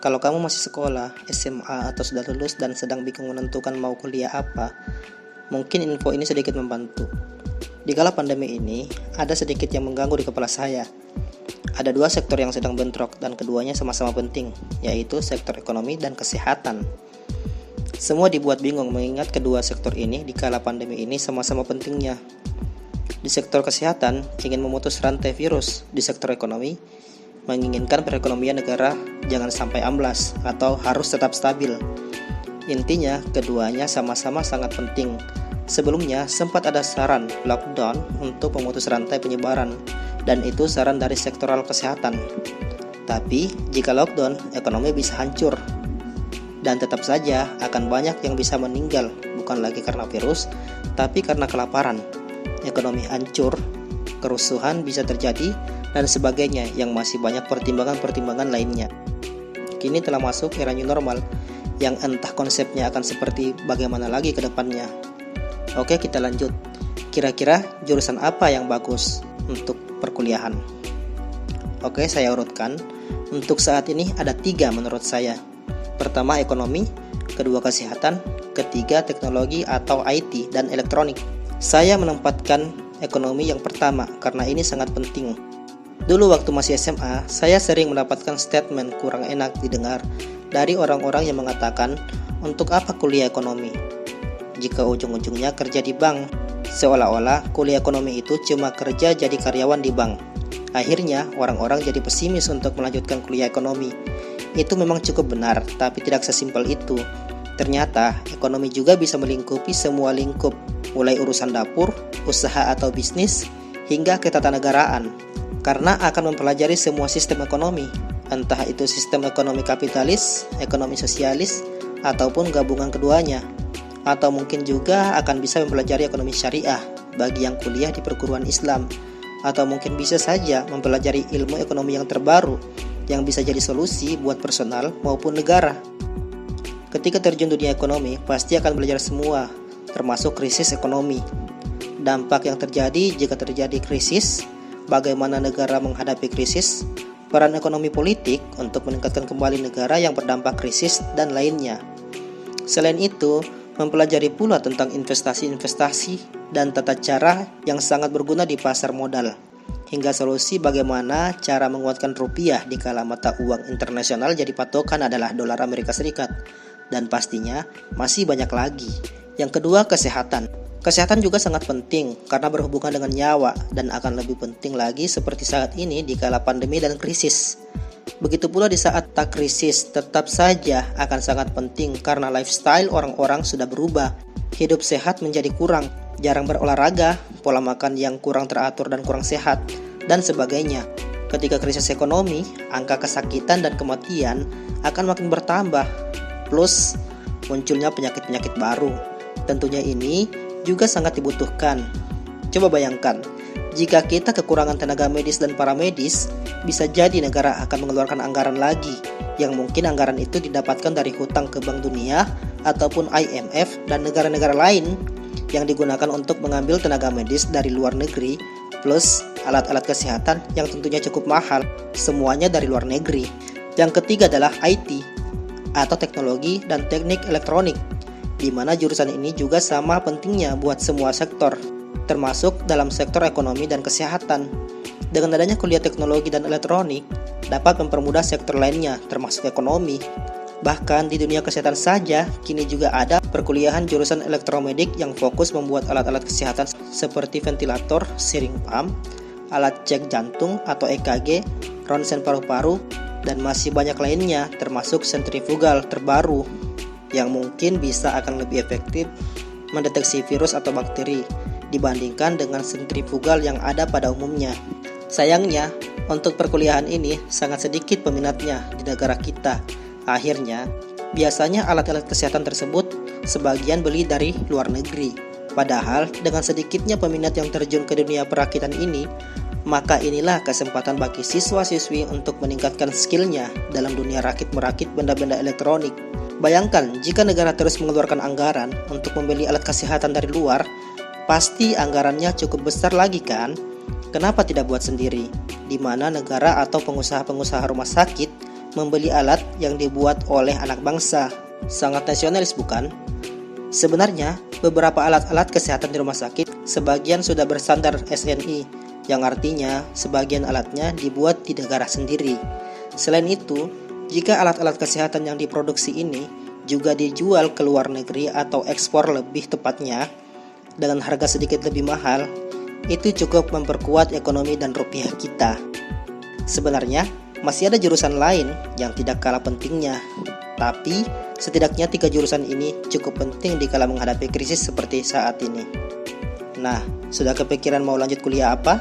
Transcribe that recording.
Kalau kamu masih sekolah, SMA, atau sudah lulus dan sedang bingung menentukan mau kuliah apa, mungkin info ini sedikit membantu. Di kala pandemi ini, ada sedikit yang mengganggu di kepala saya. Ada dua sektor yang sedang bentrok dan keduanya sama-sama penting, yaitu sektor ekonomi dan kesehatan. Semua dibuat bingung mengingat kedua sektor ini di kala pandemi ini sama-sama pentingnya. Di sektor kesehatan, ingin memutus rantai virus. Di sektor ekonomi, menginginkan perekonomian negara jangan sampai amblas atau harus tetap stabil. Intinya, keduanya sama-sama sangat penting. Sebelumnya, sempat ada saran lockdown untuk memutus rantai penyebaran, dan itu saran dari sektoral kesehatan. Tapi, jika lockdown, ekonomi bisa hancur. Dan tetap saja akan banyak yang bisa meninggal, bukan lagi karena virus, tapi karena kelaparan. Ekonomi hancur, kerusuhan bisa terjadi, dan sebagainya yang masih banyak pertimbangan-pertimbangan lainnya. Kini telah masuk era new normal, yang entah konsepnya akan seperti bagaimana lagi ke depannya. Oke, kita lanjut. Kira-kira jurusan apa yang bagus untuk perkuliahan? Oke, saya urutkan. Untuk saat ini ada 3 menurut saya. Pertama ekonomi, kedua kesehatan, ketiga teknologi atau IT dan elektronik. Saya menempatkan ekonomi yang pertama karena ini sangat penting. Dulu waktu masih SMA, saya sering mendapatkan statement kurang enak didengar dari orang-orang yang mengatakan, untuk apa kuliah ekonomi? Jika ujung-ujungnya kerja di bank, seolah-olah kuliah ekonomi itu cuma kerja jadi karyawan di bank. Akhirnya, orang-orang jadi pesimis untuk melanjutkan kuliah ekonomi. Itu memang cukup benar, tapi tidak sesimpel itu. Ternyata, ekonomi juga bisa melingkupi semua lingkup, mulai urusan dapur, usaha atau bisnis, hingga ketatanegaraan. Karena akan mempelajari semua sistem ekonomi, entah itu sistem ekonomi kapitalis, ekonomi sosialis, ataupun gabungan keduanya. Atau mungkin juga akan bisa mempelajari ekonomi syariah bagi yang kuliah di perguruan Islam. Atau mungkin bisa saja mempelajari ilmu ekonomi yang terbaru, yang bisa jadi solusi buat personal maupun negara. Ketika terjun dunia ekonomi, pasti akan belajar semua, termasuk krisis ekonomi. Dampak yang terjadi jika terjadi krisis, bagaimana negara menghadapi krisis, peran ekonomi politik untuk meningkatkan kembali negara yang berdampak krisis, dan lainnya. Selain itu, mempelajari pula tentang investasi-investasi dan tata cara yang sangat berguna di pasar modal, hingga solusi bagaimana cara menguatkan rupiah di kala mata uang internasional jadi patokan adalah dolar Amerika Serikat. Dan pastinya masih banyak lagi. Yang kedua, kesehatan. Kesehatan juga sangat penting karena berhubungan dengan nyawa dan akan lebih penting lagi seperti saat ini di kala pandemi dan krisis. Begitu pula di saat tak krisis, tetap saja akan sangat penting karena lifestyle orang-orang sudah berubah. Hidup sehat menjadi kurang, jarang berolahraga, pola makan yang kurang teratur dan kurang sehat, dan sebagainya. Ketika krisis ekonomi, angka kesakitan dan kematian akan makin bertambah, plus munculnya penyakit-penyakit baru. Tentunya ini juga sangat dibutuhkan. Coba bayangkan, jika kita kekurangan tenaga medis dan paramedis, bisa jadi negara akan mengeluarkan anggaran lagi, yang mungkin anggaran itu didapatkan dari hutang ke Bank Dunia ataupun IMF dan negara-negara lain, yang digunakan untuk mengambil tenaga medis dari luar negeri, plus alat-alat kesehatan yang tentunya cukup mahal, semuanya dari luar negeri. Yang ketiga adalah IT, atau teknologi dan teknik elektronik, di mana jurusan ini juga sama pentingnya buat semua sektor, termasuk dalam sektor ekonomi dan kesehatan. Dengan adanya kuliah teknologi dan elektronik, dapat mempermudah sektor lainnya, termasuk ekonomi. Bahkan di dunia kesehatan saja, kini juga ada perkuliahan jurusan elektromedik yang fokus membuat alat-alat kesehatan seperti ventilator, syring pump, alat cek jantung atau EKG, ronsen paru-paru, dan masih banyak lainnya, termasuk sentrifugal terbaru yang mungkin bisa akan lebih efektif mendeteksi virus atau bakteri dibandingkan dengan sentrifugal yang ada pada umumnya. Sayangnya, untuk perkuliahan ini sangat sedikit peminatnya di negara kita. Akhirnya, biasanya alat-alat kesehatan tersebut sebagian beli dari luar negeri. Padahal, dengan sedikitnya peminat yang terjun ke dunia perakitan ini, maka inilah kesempatan bagi siswa-siswi untuk meningkatkan skillnya dalam dunia rakit-merakit benda-benda elektronik. Bayangkan jika negara terus mengeluarkan anggaran untuk membeli alat kesehatan dari luar, pasti anggarannya cukup besar lagi kan? Kenapa tidak buat sendiri? Di mana negara atau pengusaha-pengusaha rumah sakit membeli alat yang dibuat oleh anak bangsa. Sangat nasionalis bukan? Sebenarnya, beberapa alat-alat kesehatan di rumah sakit sebagian sudah bersandar SNI, yang artinya sebagian alatnya dibuat di negara sendiri. Selain itu, jika alat-alat kesehatan yang diproduksi ini juga dijual ke luar negeri atau ekspor lebih tepatnya, dengan harga sedikit lebih mahal, itu cukup memperkuat ekonomi dan rupiah kita. Sebenarnya, masih ada jurusan lain yang tidak kalah pentingnya, tapi setidaknya 3 jurusan ini cukup penting dikala menghadapi krisis seperti saat ini. Nah, sudah kepikiran mau lanjut kuliah apa?